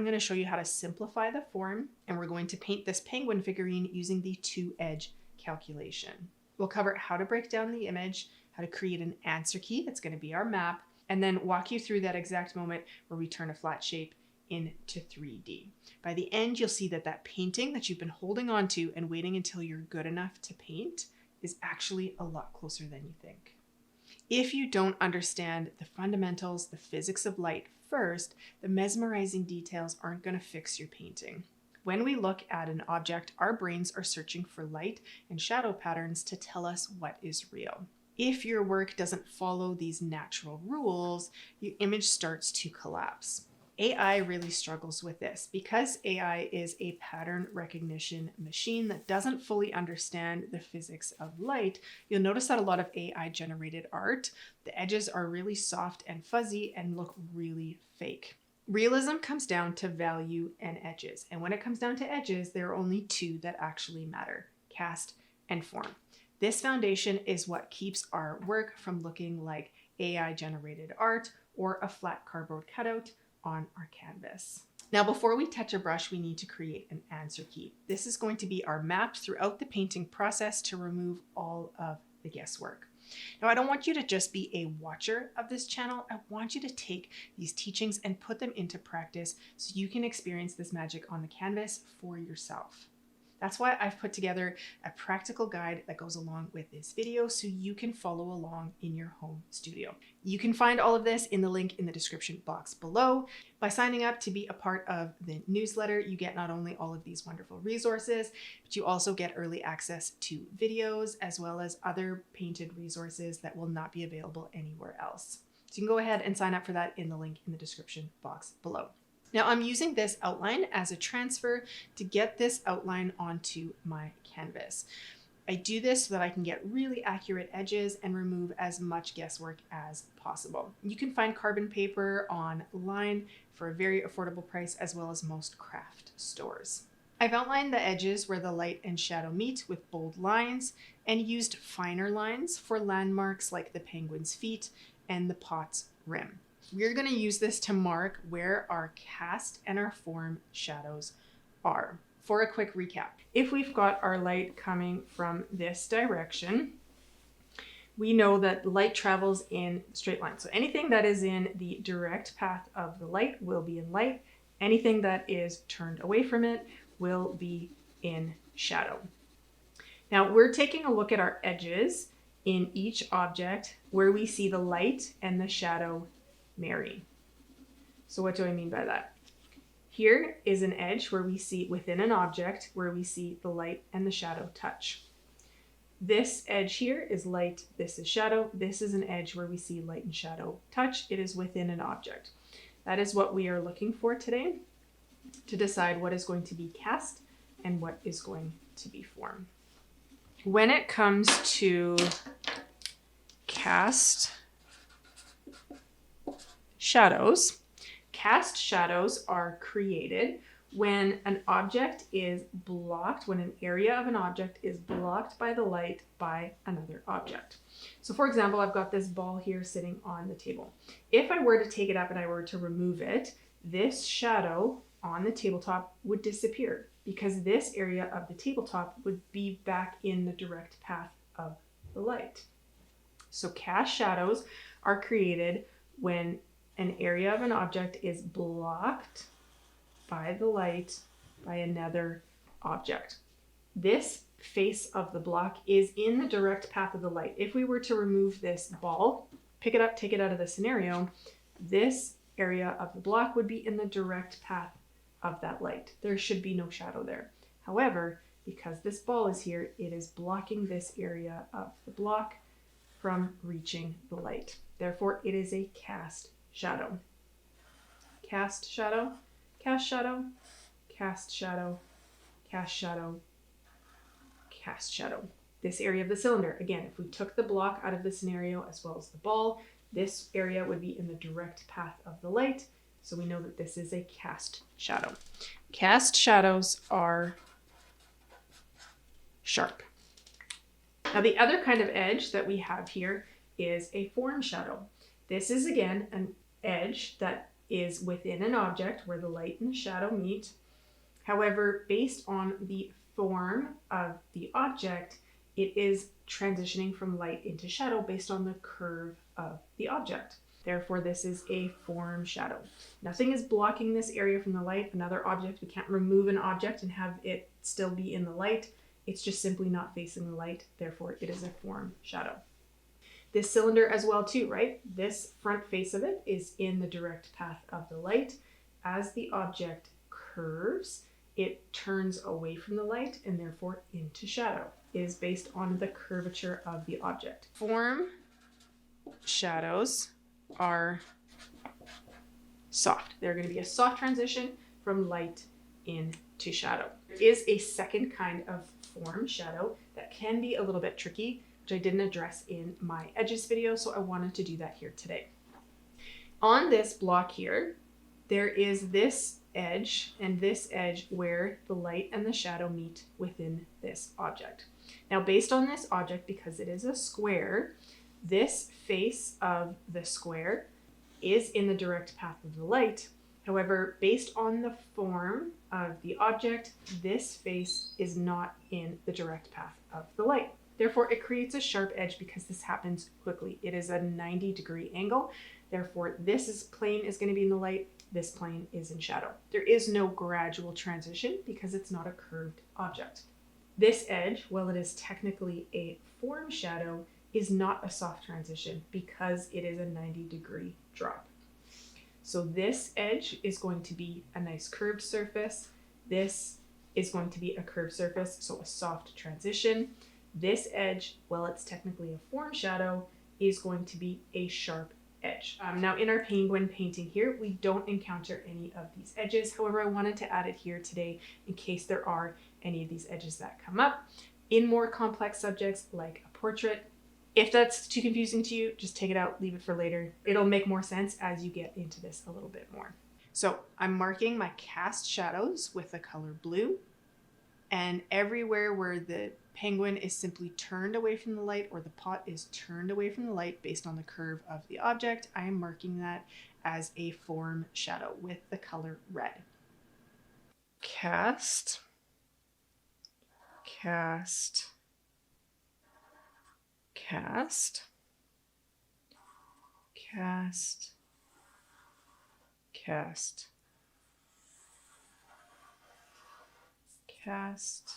I'm going to show you how to simplify the form, and we're going to paint this penguin figurine using the 2-edge calculation. We'll cover how to break down the image, how to create an answer key that's going to be our map, and then walk you through that exact moment where we turn a flat shape into 3D. By the end, you'll see that that painting that you've been holding on to and waiting until you're good enough to paint is actually a lot closer than you think. If you don't understand the fundamentals, the physics of light first, the mesmerizing details aren't going to fix your painting. When we look at an object, our brains are searching for light and shadow patterns to tell us what is real. If your work doesn't follow these natural rules, your image starts to collapse. AI really struggles with this because AI is a pattern recognition machine that doesn't fully understand the physics of light. You'll notice that a lot of AI generated art, the edges are really soft and fuzzy and look really fake. Realism comes down to value and edges. And when it comes down to edges, there are only two that actually matter: cast and form. This foundation is what keeps our work from looking like AI generated art or a flat cardboard cutout on our canvas. Now, before we touch a brush, we need to create an answer key. This is going to be our map throughout the painting process to remove all of the guesswork. Now, I don't want you to just be a watcher of this channel. I want you to take these teachings and put them into practice so you can experience this magic on the canvas for yourself. That's why I've put together a practical guide that goes along with this video so you can follow along in your home studio. You can find all of this in the link in the description box below. By signing up to be a part of the newsletter, you get not only all of these wonderful resources, but you also get early access to videos as well as other painted resources that will not be available anywhere else. So you can go ahead and sign up for that in the link in the description box below. Now I'm using this outline as a transfer to get this outline onto my canvas. I do this so that I can get really accurate edges and remove as much guesswork as possible. You can find carbon paper online for a very affordable price, as well as most craft stores. I've outlined the edges where the light and shadow meet with bold lines and used finer lines for landmarks like the penguin's feet and the pot's rim. We're going to use this to mark where our cast and our form shadows are. For a quick recap, if we've got our light coming from this direction, we know that light travels in straight lines. So anything that is in the direct path of the light will be in light. Anything that is turned away from it will be in shadow. Now we're taking a look at our edges in each object where we see the light and the shadow marry. So what do I mean by that? Here is an edge where we see within an object where we see the light and the shadow touch. This edge here is light, this is shadow. This is an edge where we see light and shadow touch. It is within an object. That is what we are looking for today to decide what is going to be cast and what is going to be form. When it comes to cast shadows, cast shadows are created when an object is blocked, when an area of an object is blocked by the light by another object. So for example, I've got this ball here sitting on the table. If I were to take it up and I were to remove it, this shadow on the tabletop would disappear because this area of the tabletop would be back in the direct path of the light. So cast shadows are created when an area of an object is blocked by the light by another object. This face of the block is in the direct path of the light. If we were to remove this ball, pick it up, take it out of the scenario, this area of the block would be in the direct path of that light. There should be no shadow there. However, because this ball is here, it is blocking this area of the block from reaching the light. Therefore, it is a cast shadow. Cast shadow, cast shadow, cast shadow, cast shadow, cast shadow. This area of the cylinder, again, if we took the block out of the scenario as well as the ball, this area would be in the direct path of the light. So we know that this is a cast shadow. Cast shadows are sharp. Now the other kind of edge that we have here is a form shadow. This is again an edge that is within an object where the light and the shadow meet. However, based on the form of the object, it is transitioning from light into shadow based on the curve of the object. Therefore, this is a form shadow. Nothing is blocking this area from the light. Another object, we can't remove an object and have it still be in the light. It's just simply not facing the light. Therefore, it is a form shadow. This cylinder as well too, right? This front face of it is in the direct path of the light. As the object curves, it turns away from the light and therefore into shadow. It is based on the curvature of the object. Form shadows are soft. They're going to be a soft transition from light into shadow. There is a second kind of form shadow that can be a little bit tricky, which I didn't address in my edges video, so I wanted to do that here today. On this block here, there is this edge and this edge where the light and the shadow meet within this object. Now, based on this object, because it is a square, this face of the square is in the direct path of the light. However, based on the form of the object, this face is not in the direct path of the light. Therefore, it creates a sharp edge because this happens quickly. It is a 90-degree angle. Therefore, this plane is going to be in the light. This plane is in shadow. There is no gradual transition because it's not a curved object. This edge, while it is technically a form shadow, is not a soft transition because it is a 90-degree drop. So this edge is going to be a nice curved surface. This is going to be a curved surface, so a soft transition. This edge, while it's technically a form shadow, is going to be a sharp edge. Now in our penguin painting here, we don't encounter any of these edges. However, I wanted to add it here today in case there are any of these edges that come up. In more complex subjects like a portrait, if that's too confusing to you, just take it out, leave it for later. It'll make more sense as you get into this a little bit more. So I'm marking my cast shadows with the color blue, and everywhere where the penguin is simply turned away from the light or the pot is turned away from the light based on the curve of the object, I am marking that as a form shadow with the color red. Cast, cast, cast, cast, cast, cast,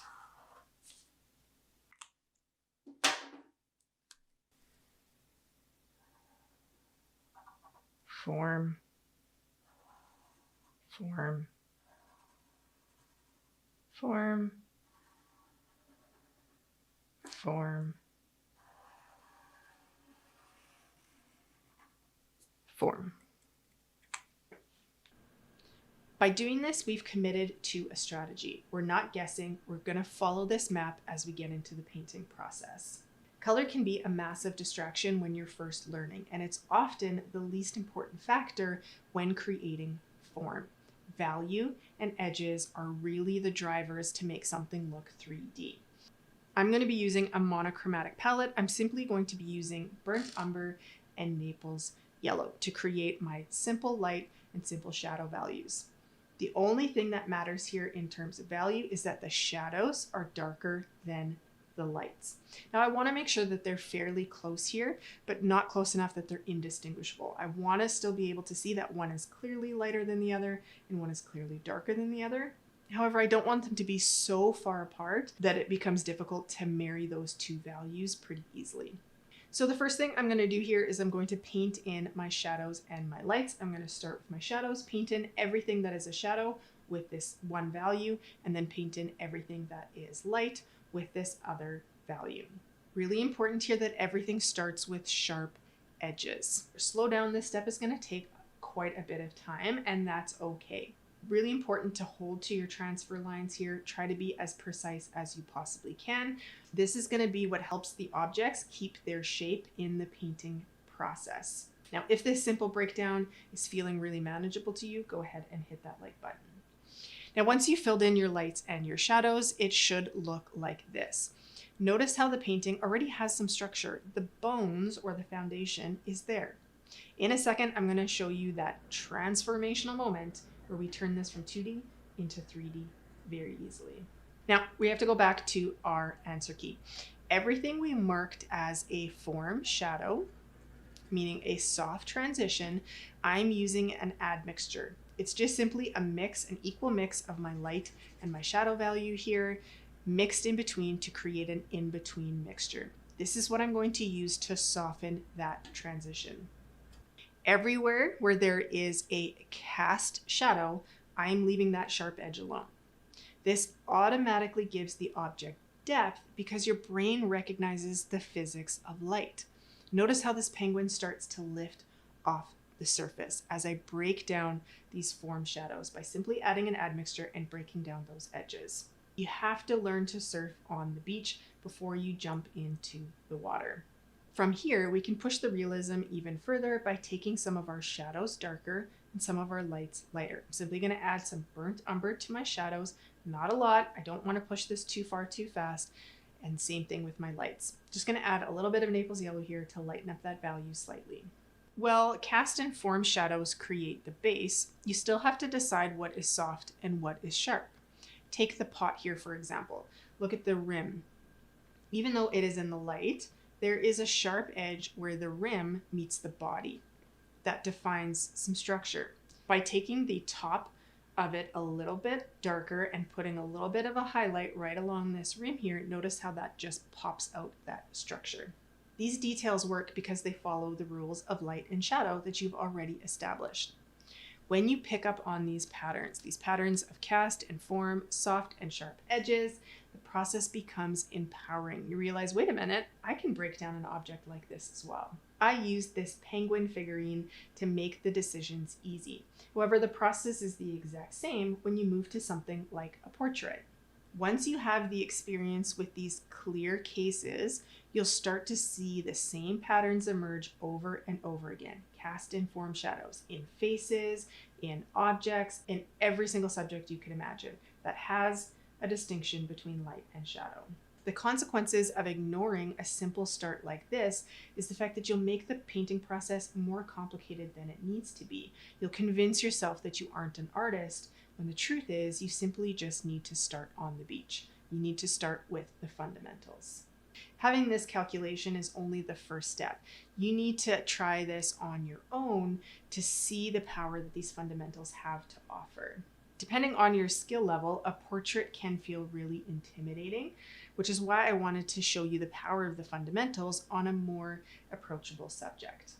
form, form, form, form, form. By doing this, we've committed to a strategy. We're not guessing, we're going to follow this map as we get into the painting process. Color can be a massive distraction when you're first learning, and it's often the least important factor when creating form. Value and edges are really the drivers to make something look 3D. I'm going to be using a monochromatic palette. I'm simply going to be using burnt umber and Naples yellow to create my simple light and simple shadow values. The only thing that matters here in terms of value is that the shadows are darker than the lights. Now I want to make sure that they're fairly close here, but not close enough that they're indistinguishable. I want to still be able to see that one is clearly lighter than the other and one is clearly darker than the other. However, I don't want them to be so far apart that it becomes difficult to marry those two values pretty easily. So the first thing I'm going to do here is I'm going to paint in my shadows and my lights. I'm going to start with my shadows, paint in everything that is a shadow with this one value, and then paint in everything that is light with this other value. Really important here that everything starts with sharp edges. Slow down, this step is going to take quite a bit of time, and that's okay. Really important to hold to your transfer lines here. Try to be as precise as you possibly can. This is going to be what helps the objects keep their shape in the painting process. Now, if this simple breakdown is feeling really manageable to you, go ahead and hit that like button. Now, once you've filled in your lights and your shadows, it should look like this. Notice how the painting already has some structure. The bones or the foundation is there. In a second, I'm going to show you that transformational moment where we turn this from 2D into 3D very easily. Now, we have to go back to our answer key. Everything we marked as a form shadow, meaning a soft transition, I'm using an admixture. It's just simply a mix, an equal mix of my light and my shadow value here, mixed in between to create an in-between mixture. This is what I'm going to use to soften that transition. Everywhere where there is a cast shadow, I'm leaving that sharp edge alone. This automatically gives the object depth because your brain recognizes the physics of light. Notice how this penguin starts to lift off the surface as I break down these form shadows by simply adding an admixture and breaking down those edges. You have to learn to surf on the beach before you jump into the water. From here, we can push the realism even further by taking some of our shadows darker and some of our lights lighter. I'm simply going to add some burnt umber to my shadows, not a lot. I don't want to push this too far too fast. And same thing with my lights. Just going to add a little bit of Naples yellow here to lighten up that value slightly. Well, cast and form shadows create the base. You still have to decide what is soft and what is sharp. Take the pot here, for example. Look at the rim. Even though it is in the light, there is a sharp edge where the rim meets the body. That defines some structure. By taking the top of it a little bit darker and putting a little bit of a highlight right along this rim here, notice how that just pops out that structure. These details work because they follow the rules of light and shadow that you've already established. When you pick up on these patterns of cast and form, soft and sharp edges, the process becomes empowering. You realize, wait a minute, I can break down an object like this as well. I used this penguin figurine to make the decisions easy. However, the process is the exact same when you move to something like a portrait. Once you have the experience with these clear cases, you'll start to see the same patterns emerge over and over again. Cast and form shadows in faces, in objects, in every single subject you can imagine that has a distinction between light and shadow. The consequences of ignoring a simple start like this is the fact that you'll make the painting process more complicated than it needs to be. You'll convince yourself that you aren't an artist, when the truth is you simply just need to start on the beach. You need to start with the fundamentals. Having this calculation is only the first step. You need to try this on your own to see the power that these fundamentals have to offer. Depending on your skill level, a portrait can feel really intimidating, which is why I wanted to show you the power of the fundamentals on a more approachable subject.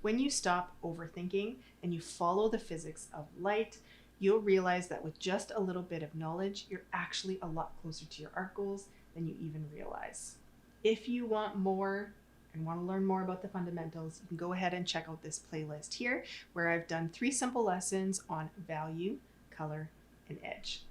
When you stop overthinking and you follow the physics of light, you'll realize that with just a little bit of knowledge, you're actually a lot closer to your art goals than you even realize. If you want more and want to learn more about the fundamentals, you can go ahead and check out this playlist here, where I've done 3 simple lessons on value, color, and edge.